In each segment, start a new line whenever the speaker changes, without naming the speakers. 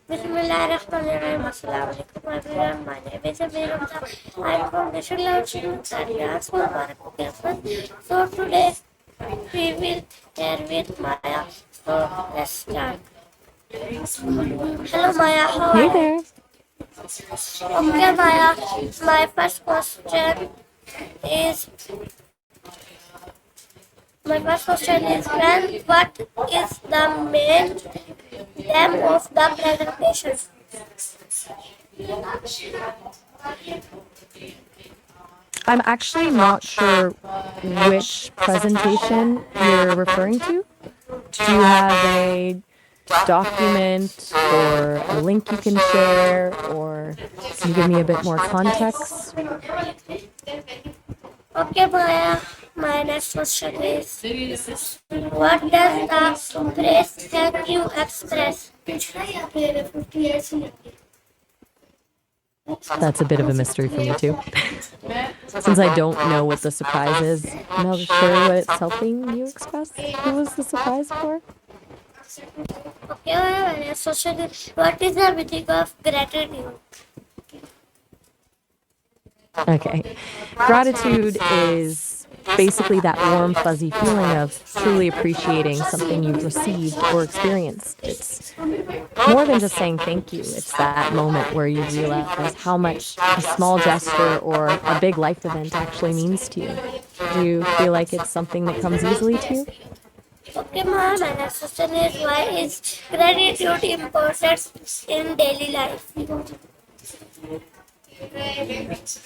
Bismillahirrahmanirrahim. Assalamu alaikum everyone. My name is Amir Hamza. I'm from National Students at Dance for Bharat Campus. So today we will share with Maya. So let's start. Hello Maya, how
Hey
are you?
there.
Okay Maya, my first question is friend, what is the main theme of the presentation?
I'm actually not sure which presentation you're referring to. Do you have a document or a link you can share, or can you give me a bit more context?
Okay, Maya. My next question is, what does the phrase thank you express?
That's a bit of a mystery for me too. Since I don't know what the surprise is, I'm not sure what it's helping you express. Who was the surprise for?
Okay, Maya. My next question is, what is the meaning of gratitude?
Okay. Gratitude is basically that warm, fuzzy feeling of truly appreciating something you've received or experienced. It's more than just saying thank you. It's that moment where you realize how much a small gesture or a big life event actually means to you. Do you feel like it's something that comes easily to you?
Okay, Maya. My next question is, why is gratitude important in daily life?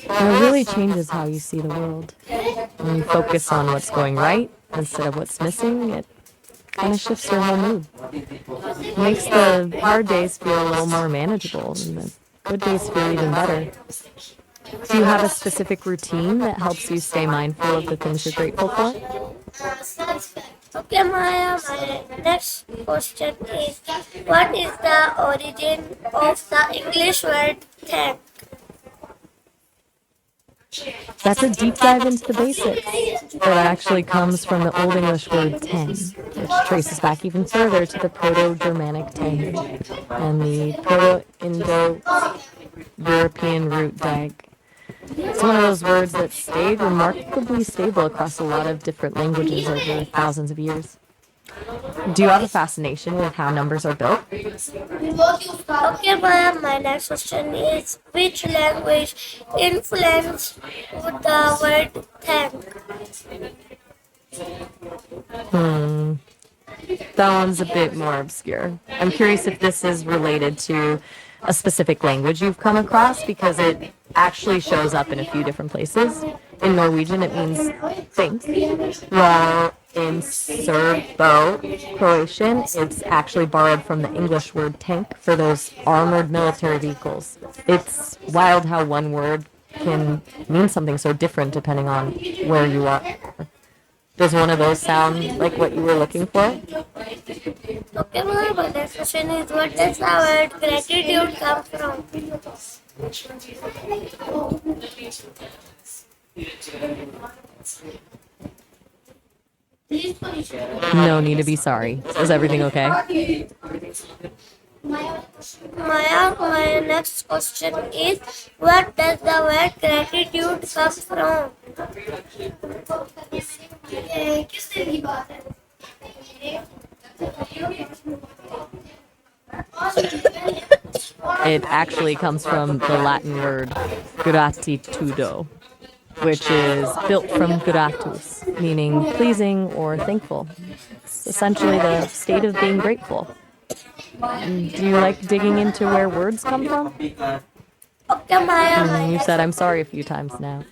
Well, it really changes how you see the world. When you focus on what's going right instead of what's missing, it kind of shifts your whole mood. It makes the hard days feel a little more manageable and the good days feel even better. Do you have a specific routine that helps you stay mindful of the things you're grateful for?
Okay, Maya, my next question is, what is the origin of the English word thank?
That's a deep dive into the basics. It actually comes from the Old English word ten, which traces back even further to the Proto-Germanic tang and the Proto-Indo-European root dag. It's one of those words that stayed remarkably stable across a lot of different languages over thousands of years. Do you have a fascination with how numbers are built?
Okay, Maya, my next question is, which language influenced the word thank?
That one's a bit more obscure. I'm curious if this is related to a specific language you've come across because it actually shows up in a few different places. In Norwegian, it means think, while in Serbo-Croatian, it's actually borrowed from the English word tank for those armored military vehicles. It's wild how one word can mean something so different depending on where you are. Does one of those sound like what you were looking for?
Okay, Maya, my next question is, what does the word gratitude come from?
No need to be sorry. Is everything okay?
Maya, my next question is, what does the word gratitude come from?
It actually comes from the Latin word gratitudo, which is built from gratus, meaning pleasing or thankful. It's essentially the state of being grateful. Do you like digging into where words come from?
Okay, Maya,
You said I'm sorry a few times now.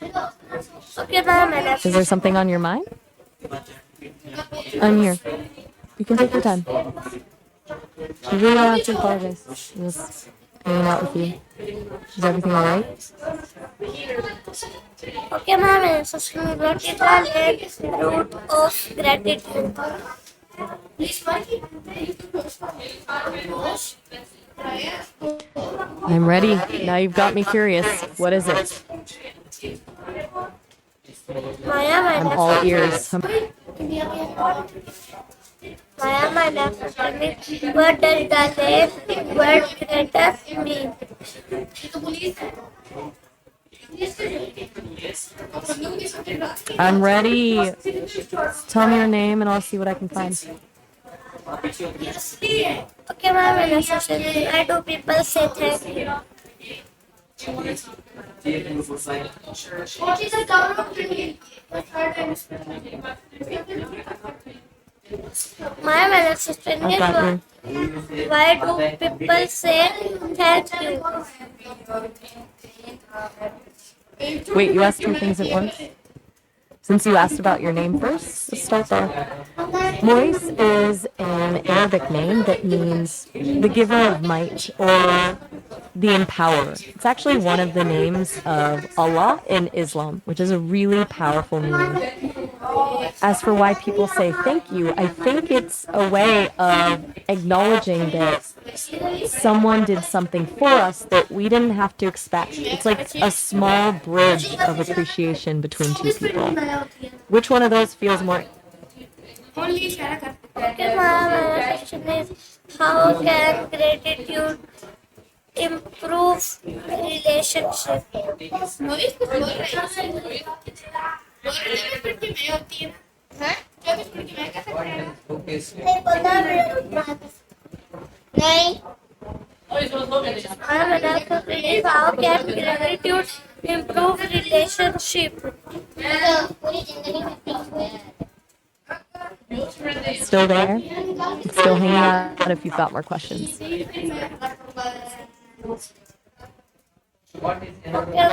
okay, Maya, my next
Is there something on your mind? I'm here. You can take your time. You really don't have to apologize. I'm just hanging out with you. Is everything all right?
Okay, Maya, my next question is, what is the net root of gratitude?
I'm ready. Now you've got me curious. What is it?
Maya, my
I'm
next
all ears.
Maya, Maya, my next question is, what does the name word greatest mean?
I'm ready. Tell me your name and I'll see what I can find.
Okay, my next question is, why do people say thank you? My next question
I've
is,
got you.
why do people say thank you?
Wait, you asked two things at once? Since you asked about your name first, let's start there. Moise is an Arabic name that means the giver of might or the empowerer. It's actually one of the names of Allah in Islam, which is a really powerful meaning. As for why people say thank you, I think it's a way of acknowledging that someone did something for us that we didn't have to expect. It's like a small bridge of appreciation between two people. Which one of those feels more?
Okay, my question is, how can gratitude improve relationship? नहीं I'm enough to believe how can gratitude improve relationship.
Still there? Still hanging out if you've got more questions. You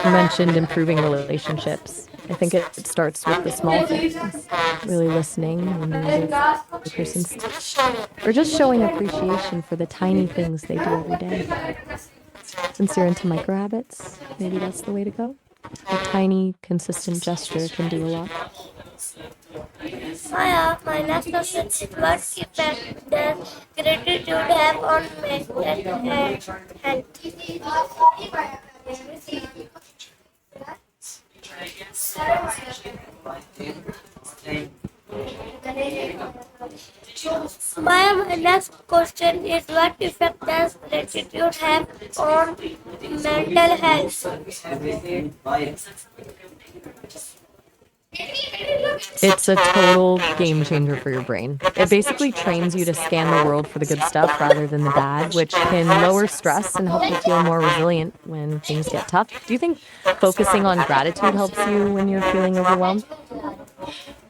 mentioned improving relationships. I think it starts with the small things, really listening when the person speaks, or just showing appreciation for the tiny things they do every day. Since you're into micro habits, maybe that's the way to go. A tiny, consistent gesture can do a lot.
My next question is, what effect does gratitude have on mental health? My next question is, what effect does gratitude have on mental health?
It's a total game changer for your brain. It basically trains you to scan the world for the good stuff rather than the bad, which can lower stress and help you feel more resilient when things get tough. Do you think focusing on gratitude helps you when you're feeling overwhelmed?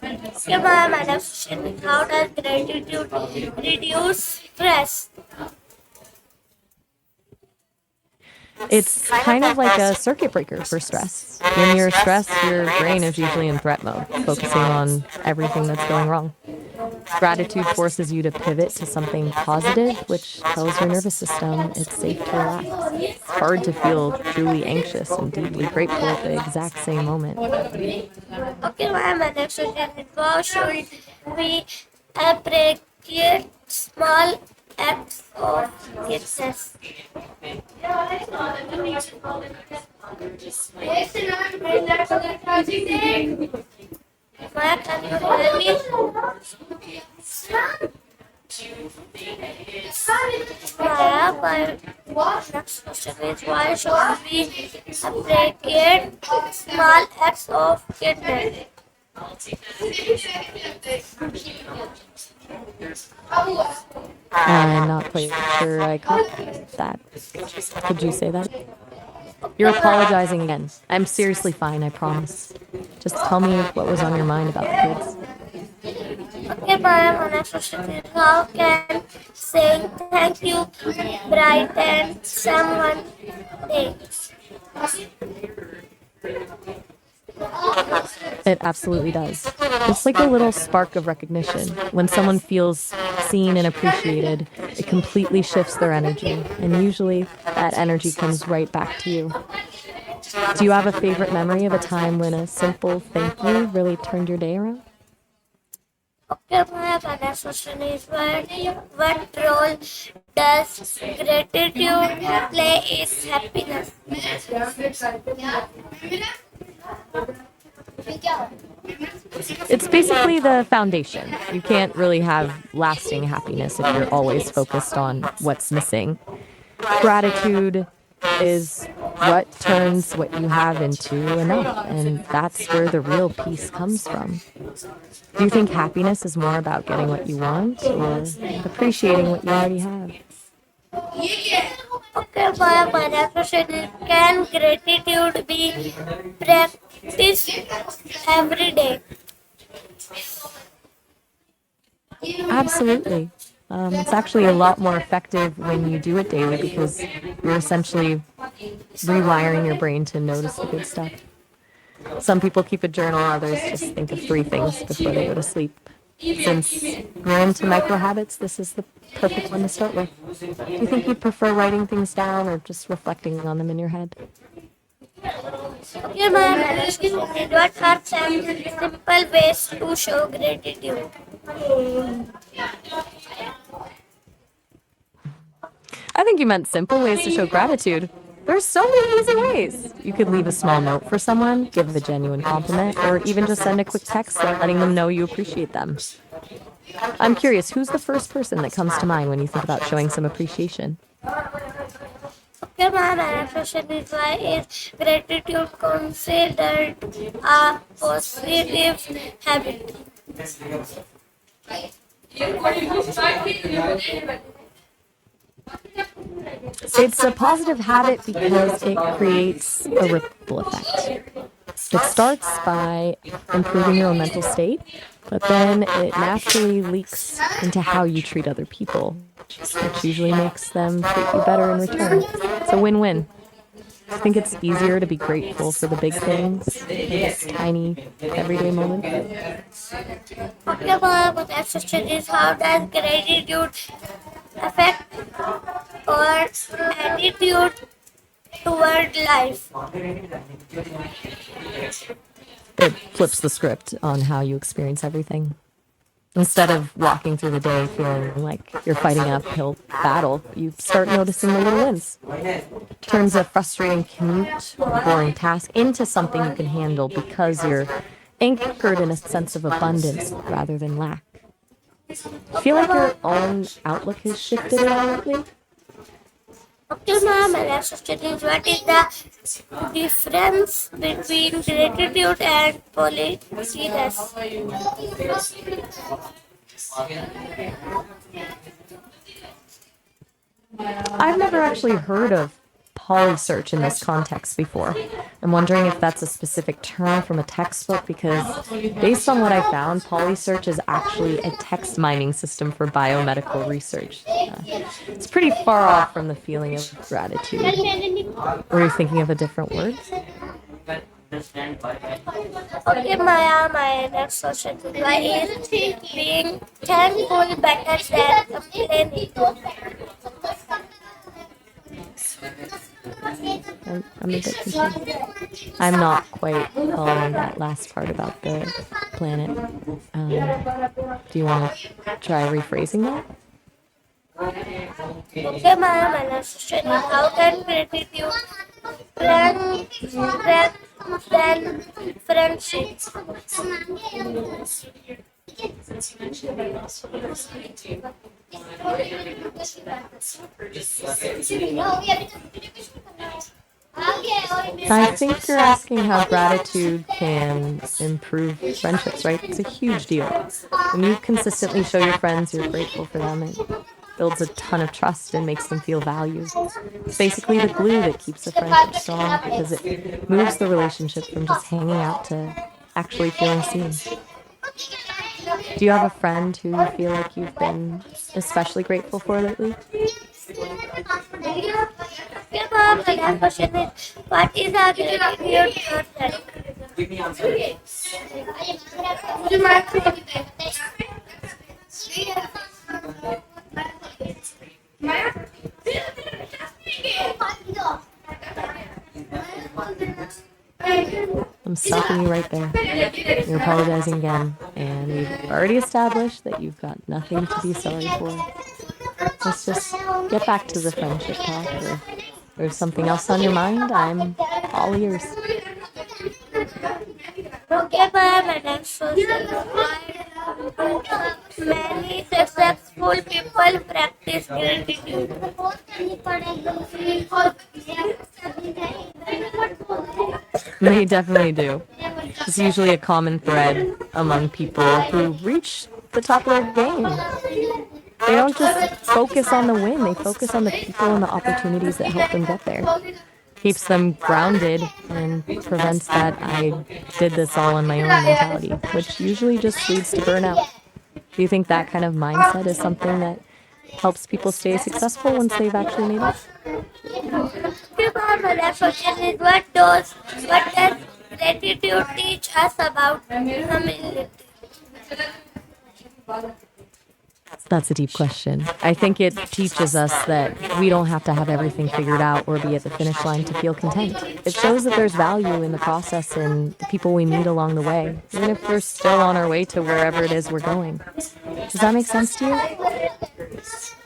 Okay, my next question is, how does gratitude reduce stress?
It's kind of like a circuit breaker for stress. When you're stressed, your brain is usually in threat mode, focusing on everything that's going wrong. Gratitude forces you to pivot to something positive, which tells your nervous system it's safe to relax. It's hard to feel truly anxious and deeply grateful at the exact same moment.
Okay, my next question is, how should we appreciate small acts of kindness? Maya, can you hear me? Maya, my next question is, why should we appreciate small acts of kindness?
I'm not quite sure I caught that. Could you say that? You're apologizing again. I'm seriously fine, I promise. Just tell me what was on your mind about the kids.
Okay, my next question is, how can saying thank you brighten someone's day?
It absolutely does. It's like a little spark of recognition. When someone feels seen and appreciated, it completely shifts their energy, and usually that energy comes right back to you. Do you have a favorite memory of a time when a simple thank you really turned your day around?
Okay, my next question is, what role does gratitude play in happiness?
It's basically the foundation. You can't really have lasting happiness if you're always focused on what's missing. Gratitude is what turns what you have into enough, and that's where the real peace comes from. Do you think happiness is more about getting what you want or appreciating what you already have?
Okay, my next question is, can gratitude be practiced every day?
Absolutely. It's actually a lot more effective when you do it daily because you're essentially rewiring your brain to notice the good stuff. Some people keep a journal, others just think of 3 things before they go to sleep. Since you're into micro habits, this is the perfect one to start with. Do you think you'd prefer writing things down or just reflecting on them in your head?
Okay, my next question is, what are some simple ways to show gratitude?
I think you meant simple ways to show gratitude. There's so many easy ways. You could leave a small note for someone, give a genuine compliment, or even just send a quick text letting them know you appreciate them. I'm curious, who's the first person that comes to mind when you think about showing some appreciation?
Okay, my next question is, why is gratitude considered a positive habit?
It's a positive habit because it creates a ripple effect. It starts by improving your own mental state, but then it naturally leaks into how you treat other people, which usually makes them treat you better in return. It's a win-win. I think it's easier to be grateful for the big things, this tiny, everyday moment.
Okay, my next question is, how does gratitude affect our attitude toward life?
It flips the script on how you experience everything. Instead of walking through the day feeling like you're fighting an uphill battle, you start noticing the little wins. Turns a frustrating commute or boring task into something you can handle because you're anchored in a sense of abundance rather than lack. Feel like your own outlook has shifted at all lately?
Okay, ma'am, my next question is, what is the difference between gratitude and politeness?
I've never actually heard of polysearch in this context before. I'm wondering if that's a specific term from a textbook because based on what I found, polysearch is actually a text mining system for biomedical research. It's pretty far off from the feeling of gratitude. Were you thinking of a different word?
Okay, Maya, my next question is, why is being thankful better than complaining?
I'm a bit confused. I'm not quite following that last part about the planet. Do you want to try rephrasing that?
Okay, Maya, my next question is, how can gratitude strengthen friendships? I
think you're asking how gratitude can improve friendships, right? It's a huge deal. When you consistently show your friends you're grateful for them, it builds a ton of trust and makes them feel valued. It's basically the glue that keeps a friendship strong because it moves the relationship from just hanging out to actually feeling seen. Do you have a friend who you feel like you've been especially grateful for lately?
Okay, ma'am, my next question is, what is a gratitude person?
I'm stopping you right there. You're apologizing again, and we've already established that you've got nothing to be sorry for. Let's just get back to the friendship talk, or if there's something else on your mind, I'm all ears.
Okay, ma'am, and I'm so many successful people practice gratitude.
They definitely do. It's usually a common thread among people who reach the top of their game. They don't just focus on the win, they focus on the people and the opportunities that help them get there. Keeps them grounded and prevents that I did this all on my own mentality, which usually just leads to burnout. Do you think that kind of mindset is something that helps people stay successful once they've actually made it?
What does gratitude teach us about humility?
That's a deep question. I think it teaches us that we don't have to have everything figured out or be at the finish line to feel content. It shows that there's value in the process and the people we meet along the way, even if we're still on our way to wherever it is we're going. Does that make sense to you?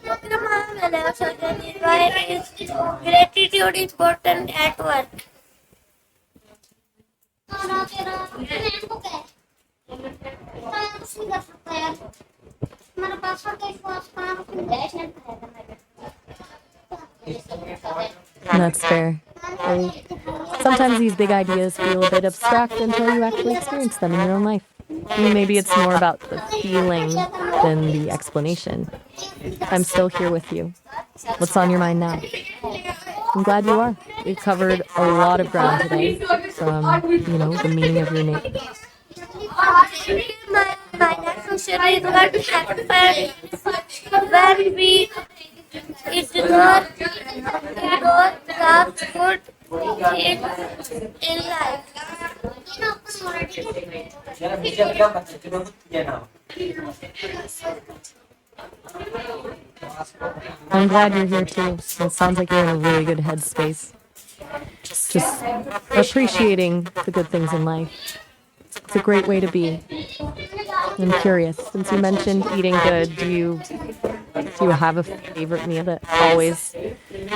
Okay, ma'am, and also why is gratitude important at work?
That's fair. Sometimes these big ideas feel a bit abstract until you actually experience them in your own life. Maybe it's more about the feeling than the explanation. I'm still here with you. What's on your mind now? I'm glad you are. We've covered a lot of ground today from, the meaning of your name.
My next question is what happens when we ignore the good things in life?
I'm glad you're here too. It sounds like you're in a really good headspace. Just appreciating the good things in life. It's a great way to be. I'm curious, since you mentioned eating good, do you have a favorite meal that always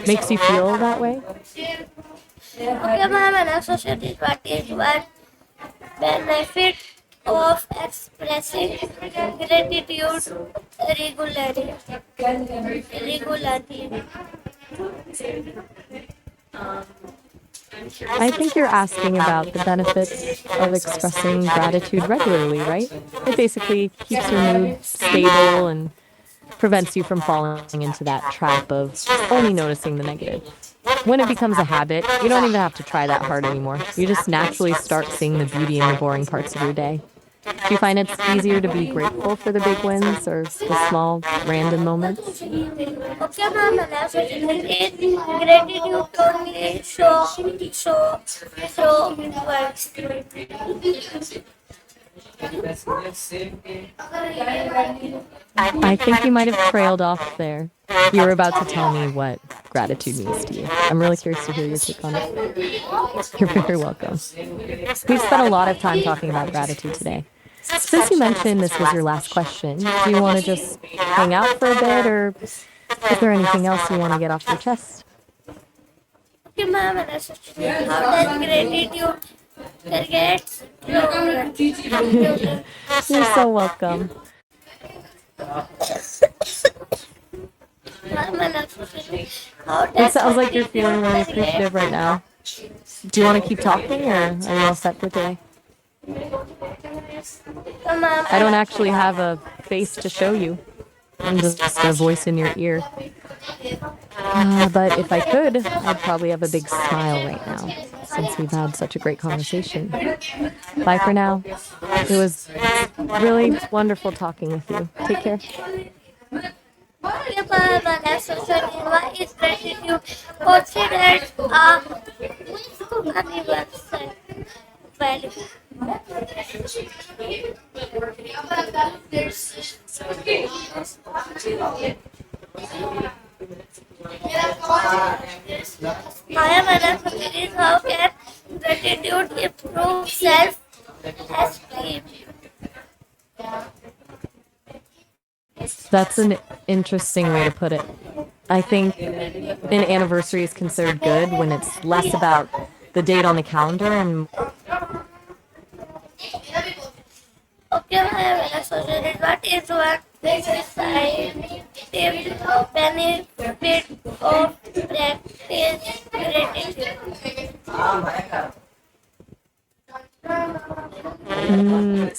makes you feel that way?
Okay, ma'am, and associate is what is one benefit of expressing gratitude regularly.
I think you're asking about the benefits of expressing gratitude regularly, right? It basically keeps your mood stable and prevents you from falling into that trap of only noticing the negative. When it becomes a habit, you don't even have to try that hard anymore. You just naturally start seeing the beauty in the boring parts of your day. Do you find it's easier to be grateful for the big wins or the small, random moments?
Okay, ma'am, and associate is gratitude only show words.
I think you might have trailed off there. You were about to tell me what gratitude means to you. I'm really curious to hear your take on it. You're very welcome. We've spent a lot of time talking about gratitude today. Since you mentioned this was your last question, do you want to just hang out for a bit, or is there anything else you want to get off your chest?
Okay, ma'am, and associate, how does gratitude get stronger?
You're so welcome.
Ma'am, and associate, how
It
does
sounds like you're feeling really appreciative right now. Do you want to keep talking, or are you all set for today?
ma'am,
I don't actually have a face to show you. I'm just a voice in your ear. But if I could, I'd probably have a big smile right now, since we've had such a great conversation. Bye for now. It was really wonderful talking with you. Take care.
okay, ma'am, and associate, why is gratitude considered a universal value? I am an associate. How can gratitude improve self-esteem?
That's an interesting way to put it. I think an anniversary is considered good when it's less about the date on the calendar and
is what scientific benefit of practice gratitude.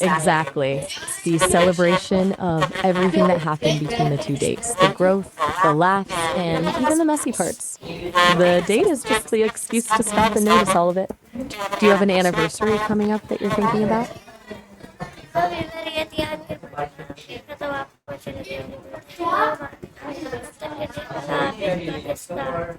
Exactly. It's the celebration of everything that happened between the two dates, the growth, the laughs, and even the messy parts. The date is just the excuse to stop and notice all of it. Do you have an anniversary coming up that you're thinking about?
So,